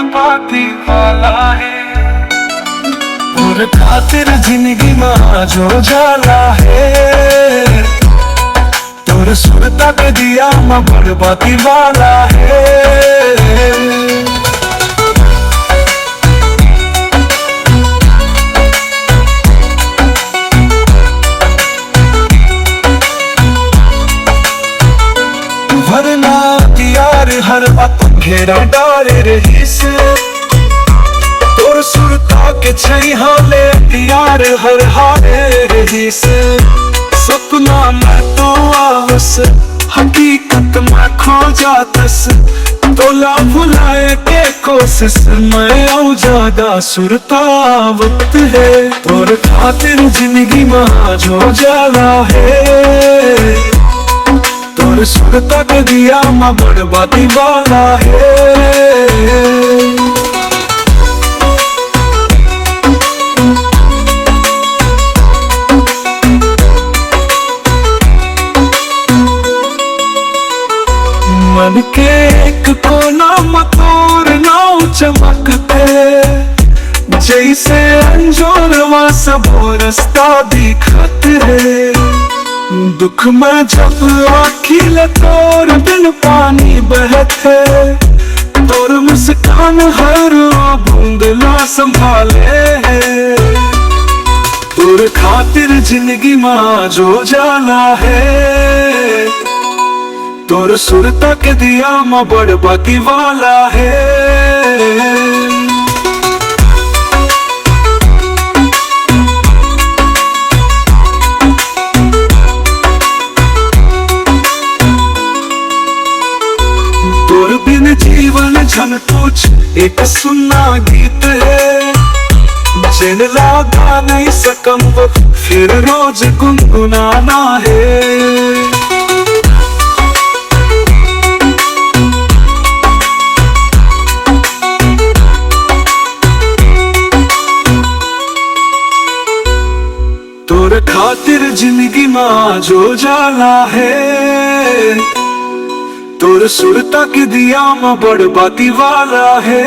बड़बाती वाला है। और खातिर जिंदगी में जो जाला है, तोर सुरता के दिया में बड़बाती वाला है। वरना यार हर बात घेरा डारे रही से, तोर सुरता के छैहाले यार हर हारे रही से। सपना में तो आवस, हकीकत में खो जातस, तोला भुलाए के कोशिश में औ ज्यादा सुरता वक्त है। तोर खातिर जिंदगी में जो जाला है, तोर सुरता के दिया में बड़बाती वाला है। मन के एक कोना में तोर नाव चमकते, जैसे अंजोरवा सब रास्ता दिखत है। दुख में जब आखिल तोर बिन पानी बहते, तोर मुस्कान हर बूंदला संभाले है। तोर खातिर जिंदगी में जो जाला है, तोर सुरता के दिया में बड़बाती वाला है। तोर बिन जीवन झन कुछ एक सुन्ना गीत है, जिन लागा नहीं सकम फिर रोज गुनगुनाना है। तोर खातिर जिंदगी में जो जाला है, तोर सुरता के दिया में बड़बाती वाला है।